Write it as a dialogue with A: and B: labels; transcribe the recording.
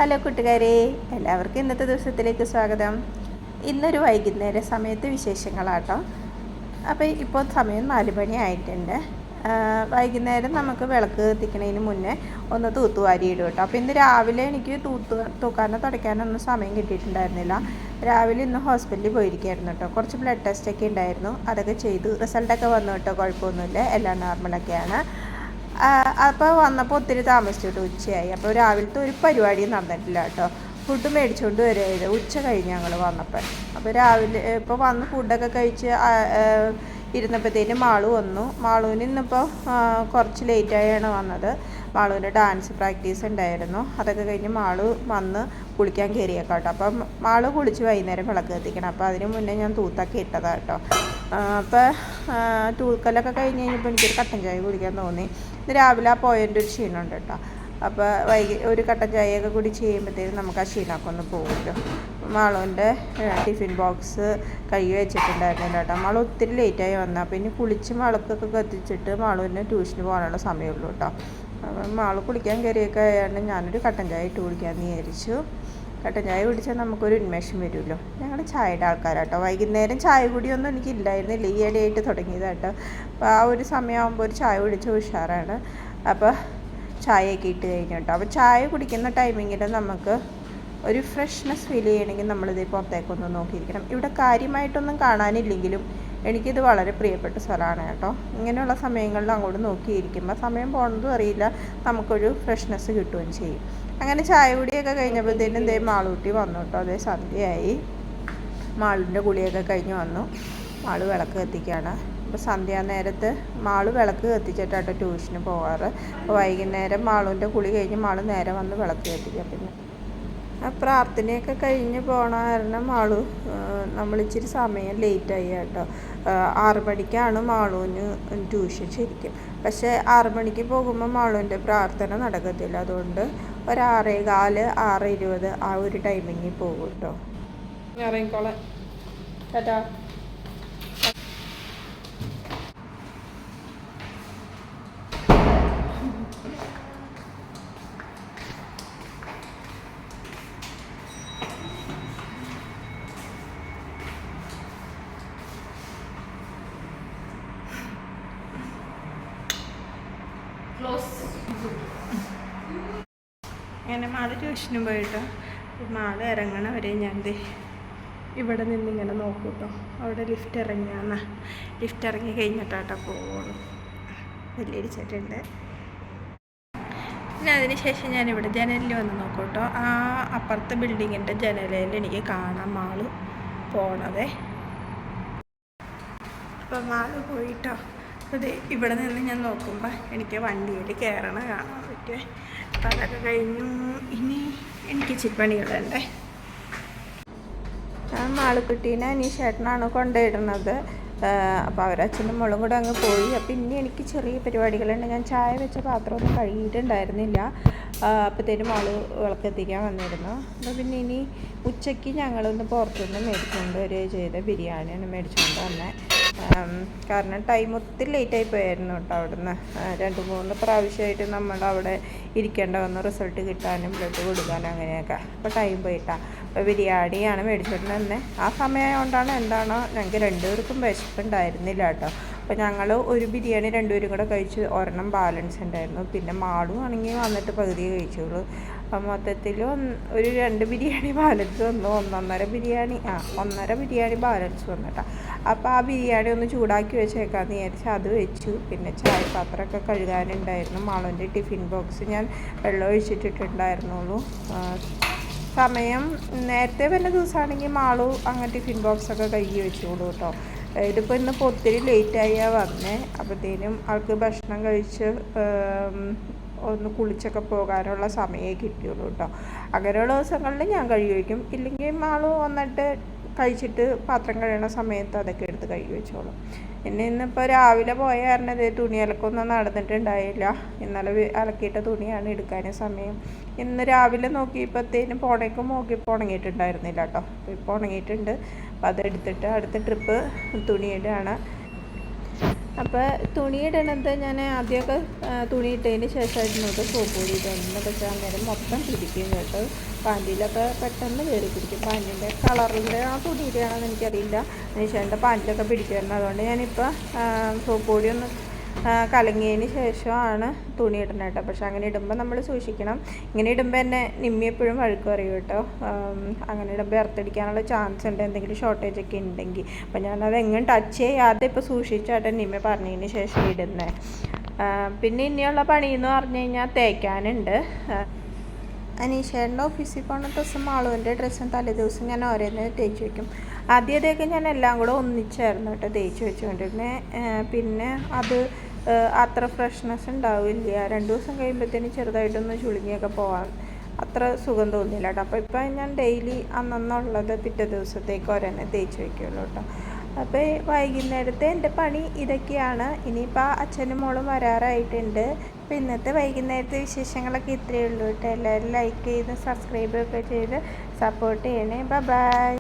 A: Hello കൂട്ടുകാരെ, എല്ലാവർക്കും ഇന്നത്തെ ദിവസത്തിലേക്ക് സ്വാഗതം. ഇന്നൊരു വൈകുന്നേര സമയത്ത് വിശേഷങ്ങളാട്ടോ. അപ്പോൾ ഇപ്പോൾ സമയം 4 മണി ആയിട്ടുണ്ട്. വൈകുന്നേരം നമുക്ക് വിളക്ക് കത്തിക്കുന്നതിന് മുന്നേ ഒന്ന് തൂത്തുവാരി ഇടും കേട്ടോ. അപ്പോൾ ഇന്ന് രാവിലെ എനിക്ക് തൂക്കാനോ തുടയ്ക്കാനൊന്നും സമയം കിട്ടിയിട്ടുണ്ടായിരുന്നില്ല. രാവിലെ ഇന്ന് ഹോസ്പിറ്റലിൽ പോയിരിക്കുകയായിരുന്നു കേട്ടോ. കുറച്ച് ബ്ലഡ് ടെസ്റ്റൊക്കെ ഉണ്ടായിരുന്നു, അതൊക്കെ ചെയ്തു. റിസൾട്ടൊക്കെ വന്നു കേട്ടോ, കുഴപ്പമൊന്നുമില്ല, എല്ലാം നോർമലൊക്കെയാണ്. അപ്പോൾ വന്നപ്പോൾ ഒത്തിരി താമസിച്ചിട്ട് ഉച്ചയായി. അപ്പോൾ രാവിലത്തെ ഒരു പരിപാടിയും നടന്നിട്ടില്ല കേട്ടോ. ഫുഡ് മേടിച്ചുകൊണ്ട് വരികയായത് ഉച്ച കഴിഞ്ഞ് ഞങ്ങൾ വന്നപ്പോൾ. അപ്പോൾ രാവിലെ ഇപ്പോൾ വന്ന് ഫുഡൊക്കെ കഴിച്ച് ഇരുന്നപ്പോഴത്തേനും മാളു വന്നു. മാളുവിന് ഇന്നിപ്പോൾ കുറച്ച് ലേറ്റായാണ് വന്നത്. മാളുവിൻ്റെ ഡാൻസ് പ്രാക്ടീസ് ഉണ്ടായിരുന്നു. അതൊക്കെ കഴിഞ്ഞ് മാളു വന്ന് കുളിക്കാൻ കയറിയേക്കാം കേട്ടോ. അപ്പം മാളു കുളിച്ച് വൈകുന്നേരം വിളക്ക് കത്തിക്കണം. അപ്പോൾ അതിന് മുന്നേ ഞാൻ തൂത്തൊക്കെ ഇട്ടതാണ് കേട്ടോ. അപ്പോൾ തൂക്കലൊക്കെ കഴിഞ്ഞ് കഴിഞ്ഞപ്പോൾ എനിക്കൊരു കട്ടൻ ചായ കുടിക്കാൻ തോന്നി. ഇന്ന് രാവിലെ പോയതിൻ്റെ ഒരു ക്ഷീണമുണ്ട് കേട്ടോ. അപ്പോൾ ഒരു കട്ടൻ ചായയൊക്കെ കൂടി ചെയ്യുമ്പോഴത്തേക്കും നമുക്ക് ആ ക്ഷീണമൊക്കെ ഒന്ന് പോകുമല്ലോ. മാളുവിൻ്റെ ടിഫിൻ ബോക്സ് കഴുകി വെച്ചിട്ടുണ്ടായിരുന്നില്ല കേട്ടോ. മാളു ഒത്തിരി ലേറ്റായി വന്നാൽ പിന്നെ കുളിച്ച് വിളക്കൊക്കെ കത്തിച്ചിട്ട് മാളുവിന് ട്യൂഷന് പോകാനുള്ള സമയമുള്ളൂ കേട്ടോ. അപ്പം മാളു കുളിക്കാൻ കയറിയൊക്കെ ആയതുകൊണ്ട് ഞാനൊരു കട്ടൻ ചായ ഇട്ട് കുടിക്കാമെന്ന് വിചാരിച്ചു. കട്ടൻ ചായ കുടിച്ചാൽ നമുക്കൊരു ഉന്മേഷം വരുമല്ലോ. ഞങ്ങൾ ചായയുടെ ആൾക്കാരാട്ടോ. വൈകുന്നേരം ചായ കുടിയൊന്നും എനിക്കില്ലായിരുന്നില്ല, ഈയിടെയായിട്ട് തുടങ്ങിയതാട്ടോ. അപ്പോൾ ആ ഒരു സമയമാകുമ്പോൾ ഒരു ചായ കുടിച്ച ഉഷാറാണ്. അപ്പോൾ ചായയൊക്കെ ഇട്ട് കഴിഞ്ഞു കേട്ടോ. അപ്പോൾ ചായ കുടിക്കുന്ന ടൈമിങ്ങിൽ നമുക്ക് ഒരു ഫ്രഷ്നെസ് ഫീൽ ചെയ്യണമെങ്കിൽ നമ്മളിത് പുറത്തേക്കൊന്ന് നോക്കിയിരിക്കണം. ഇവിടെ കാര്യമായിട്ടൊന്നും കാണാനില്ലെങ്കിലും എനിക്കിത് വളരെ പ്രിയപ്പെട്ട സ്ഥലമാണ് കേട്ടോ. ഇങ്ങനെയുള്ള സമയങ്ങളിൽ അങ്ങോട്ട് നോക്കിയിരിക്കുമ്പോൾ സമയം പോകുന്നതും അറിയില്ല, നമുക്കൊരു ഫ്രഷ്നെസ് കിട്ടുകയും ചെയ്യും. അങ്ങനെ ചായ കുടിയൊക്കെ കഴിഞ്ഞപ്പോഴത്തേനും ദേ മാളൂട്ടി വന്നു കേട്ടോ. അതേ സന്ധ്യയായി. മാളിൻ്റെ കുളിയൊക്കെ കഴിഞ്ഞ് വന്നു. മാള് വിളക്ക് കത്തിക്കുകയാണ്. അപ്പോൾ സന്ധ്യാനേരത്ത് മാള് വിളക്ക് കത്തിച്ചിട്ടാട്ടോ ട്യൂഷന് പോകാറ്. അപ്പോൾ വൈകുന്നേരം മാളുവിൻ്റെ കുളി കഴിഞ്ഞ് മാള് നേരെ വന്ന് വിളക്ക് കത്തിക്കുക. പിന്നെ പ്രാർത്ഥനയൊക്കെ കഴിഞ്ഞ് പോകണ കാരണം നമ്മളിച്ചിരി സമയം ലേറ്റായി കേട്ടോ. 6 മണിക്കാണ് മാളുവിന് ട്യൂഷൻ ശരിക്കും. പക്ഷേ 6 മണിക്ക് പോകുമ്പോൾ മാളുവിൻ്റെ പ്രാർത്ഥന നടക്കത്തില്ല. അതുകൊണ്ട് ഒരു 6:15, 6:20 ആ ഒരു ടൈമിങ്ങിൽ പോകും കേട്ടോ. ഇറങ്ങിക്കോളെ കേട്ടോ. അങ്ങനെ മാള് ട്യൂഷനും പോയിട്ട് മാള് ഇറങ്ങണ വരെ ഞാൻ ഇവിടെ നിന്നിങ്ങനെ നോക്കും കേട്ടോ. അവിടെ ലിഫ്റ്റ് ഇറങ്ങി കഴിഞ്ഞിട്ടാട്ടോ പോകുള്ളൂ. വെല്ലിടിച്ചിട്ടുണ്ട്. പിന്നെ അതിന് ശേഷം ഞാനിവിടെ ജനലിൽ വന്ന് നോക്കും കേട്ടോ. ആ അപ്പുറത്തെ ബിൽഡിങ്ങിൻ്റെ ജനലിൽ എനിക്ക് കാണാം മാള് പോണതേ. അപ്പോൾ മാള് പോയിട്ടോ. അപ്പോൾ ഇവിടെ നിന്ന് ഞാൻ നോക്കുമ്പോൾ എനിക്ക് വണ്ടിയിൽ കയറണ കാണാൻ പറ്റുമേ. അപ്പോൾ അതൊക്കെ കഴിഞ്ഞു. ഇനി എനിക്ക് ഇച്ചിരി പണികളുണ്ടേ. ഞാൻ മാളുക്കുട്ടീനെ അനീഷേട്ടനാണ് കൊണ്ടുപോയിടുന്നത്. അപ്പോൾ അവരച്ഛനും മോളും കൂടെ അങ്ങ് പോയി. അപ്പോൾ ഇനി എനിക്ക് ചെറിയ പരിപാടികളുണ്ട്. ഞാൻ ചായ വെച്ച പാത്രമൊന്നും കഴുകിയിട്ടുണ്ടായിരുന്നില്ല. അപ്പോഴത്തേനും മോള് വിളക്കെത്തിക്കാൻ വന്നിരുന്നു. അപ്പോൾ പിന്നെ ഇനി ഉച്ചയ്ക്ക് ഞങ്ങളൊന്ന് പുറത്തുനിന്ന് മേടിച്ചുകൊണ്ട് ചെയ്ത ബിരിയാണിയാണ് മേടിച്ചുകൊണ്ട് വന്നത്. കാരണം ടൈം ഒത്തിരി ലേറ്റായി പോയായിരുന്നു കേട്ടോ. അവിടുന്ന് 2-3 പ്രാവശ്യമായിട്ട് നമ്മളവിടെ ഇരിക്കേണ്ട വന്നു, റിസൾട്ട് കിട്ടാനും ബ്ലഡ് കൊടുക്കാനും അങ്ങനെയൊക്കെ. അപ്പോൾ ടൈം പോയിട്ടാണ്. അപ്പോൾ ബിരിയാണിയാണ് മേടിച്ചിട്ട് തന്നെ. ആ സമയമായതുകൊണ്ടാണ് എന്താണോ ഞങ്ങൾക്ക് 2 പേർക്കും വിശപ്പുണ്ടായിരുന്നില്ല കേട്ടോ. അപ്പോൾ ഞങ്ങൾ ഒരു ബിരിയാണി 2 പേരും കൂടെ കഴിച്ച്, ഒരെണ്ണം ബാലൻസ് ഉണ്ടായിരുന്നു. പിന്നെ മാളും ആണെങ്കിൽ വന്നിട്ട് പകുതിയെ കഴിച്ചോളൂ. അപ്പം മൊത്തത്തിൽ ഒരു 2 ബിരിയാണി ബാലൻസ് വന്നു. 1.5 ബിരിയാണി ബാലൻസ് വന്നിട്ടാ. അപ്പോൾ ആ ബിരിയാണി ഒന്ന് ചൂടാക്കി വെച്ചേക്കാമെന്ന് വിചാരിച്ച് അത് വെച്ചു. പിന്നെ ചായപാത്രമൊക്കെ കഴുകാനുണ്ടായിരുന്നു. മാളുവിൻ്റെ ടിഫിൻ ബോക്സ് ഞാൻ വെള്ളം ഒഴിച്ചിട്ടിട്ടുണ്ടായിരുന്നുള്ളൂ. സമയം നേരത്തെ വന്ന ദിവസമാണെങ്കിൽ മാളു അങ്ങനെ ടിഫിൻ ബോക്സൊക്കെ കഴുകി വെച്ചോളൂ കേട്ടോ. ഇതിപ്പോൾ ഇന്നിപ്പോൾ ഒത്തിരി ലേറ്റായാണ് വന്നേ. അപ്പോഴത്തേനും ആൾക്ക് ഭക്ഷണം കഴിച്ച് ഒന്ന് കുളിച്ചൊക്കെ പോകാനുള്ള സമയമേ കിട്ടിയുള്ളൂ കേട്ടോ. അങ്ങനെയുള്ള ദിവസങ്ങളിൽ ഞാൻ കഴുകി വയ്ക്കും. ഇല്ലെങ്കിൽ മാളു വന്നിട്ട് കഴിച്ചിട്ട് പാത്രം കഴിയുന്ന സമയത്ത് അതൊക്കെ എടുത്ത് കഴുകി വെച്ചോളും. പിന്നെ ഇന്നിപ്പോൾ രാവിലെ പോയ കാരണം തുണി അലക്കൊന്നും നടന്നിട്ടുണ്ടായില്ല. ഇന്നലെ അലക്കിയിട്ട തുണിയാണ് എടുക്കാൻ സമയം. ഇന്ന് രാവിലെ നോക്കിയപ്പോഴത്തേനും നോക്കിയപ്പോൾ ഉണങ്ങിയിട്ടുണ്ടായിരുന്നില്ല കേട്ടോ. ഇപ്പോൾ ഉണങ്ങിയിട്ടുണ്ട്. അപ്പോൾ അതെടുത്തിട്ട് അടുത്ത ട്രിപ്പ് തുണിയിടാണ്. അപ്പോൾ തുണി ഇടണത് ഞാൻ ആദ്യമൊക്കെ തുണി ഇട്ടതിന് ശേഷമായിരുന്നു സോപ്പ് പൊടി ഇടുന്നത്. പക്ഷേ അന്നേരം മൊത്തം പിടിക്കും കേട്ടോ. പാൻറ്റിലൊക്കെ പെട്ടെന്ന് കയറി പിടിക്കും. പാൻറ്റിൻ്റെ കളറിൻ്റെ ആ തുണിയുടെയാണെന്ന് എനിക്കറിയില്ല. നിഷേൻ്റെ പാൻറ്റിലൊക്കെ പിടിക്കുമായിരുന്നു. അതുകൊണ്ട് ഞാനിപ്പോൾ സോപ്പ് പൊടി ഒന്ന് കലങ്ങിയതിന് ശേഷമാണ് തുണി ഇടുന്നത് കേട്ടോ. പക്ഷെ അങ്ങനെ ഇടുമ്പോൾ നമ്മൾ സൂക്ഷിക്കണം. ഇങ്ങനെ ഇടുമ്പോൾ എന്നെ നിമ്മി എപ്പോഴും വഴുക്ക് പറയും കേട്ടോ. അങ്ങനെ ഇടുമ്പോൾ എർത്തടിക്കാനുള്ള ചാൻസ് ഉണ്ട്, എന്തെങ്കിലും ഷോർട്ടേജ് ഒക്കെ ഉണ്ടെങ്കിൽ. അപ്പം ഞാനത് എങ്ങനെ ടച്ച് ചെയ്യാതെ ഇപ്പോൾ സൂക്ഷിച്ചാട്ടെ നിമ്മി പറഞ്ഞതിന് ശേഷം ഇടുന്നത്. പിന്നെ ഇനിയുള്ള പണി എന്ന് പറഞ്ഞു കഴിഞ്ഞാൽ തേക്കാനുണ്ട്. അനീഷേൻ്റെ ഓഫീസിൽ പോകുന്ന ഡ്രസ്സും മാളുവിൻ്റെ ഡ്രസ്സും തലേദിവസം ഞാൻ ഓരോന്ന് തേച്ച് വയ്ക്കും. ആദ്യമൊക്കെ ഞാൻ എല്ലാം കൂടെ ഒന്നിച്ചായിരുന്നു കേട്ടോ തേച്ച് വെച്ചുകൊണ്ടിരുന്നത്. പിന്നെ അത് അത്ര ഫ്രഷ്നെസ് ഉണ്ടാവില്ല. 2 ദിവസം കഴിയുമ്പോഴത്തേന് ചെറുതായിട്ടൊന്ന് ചുളുങ്ങിയൊക്കെ പോകാൻ അത്ര സുഖം തോന്നില്ല കേട്ടോ. അപ്പോൾ ഇപ്പം ഞാൻ ഡെയിലി അന്നുള്ളത് പിറ്റേ ദിവസത്തേക്ക് ഓരോന്നെ തേച്ച് വയ്ക്കുമല്ലോ കേട്ടോ. അപ്പോൾ വൈകുന്നേരത്തെ എൻ്റെ പണി ഇതൊക്കെയാണ്. ഇനിയിപ്പോൾ അച്ഛനും മോളും വരാറായിട്ടുണ്ട്. അപ്പോൾ ഇന്നത്തെ വൈകുന്നേരത്തെ വിശേഷങ്ങളൊക്കെ ഇത്രയേ ഉള്ളൂ കേട്ടോ. എല്ലാവരും ലൈക്ക് ചെയ്ത് സബ്സ്ക്രൈബ് ഒക്കെ ചെയ്ത് സപ്പോർട്ട് ചെയ്യണേ. ബൈ.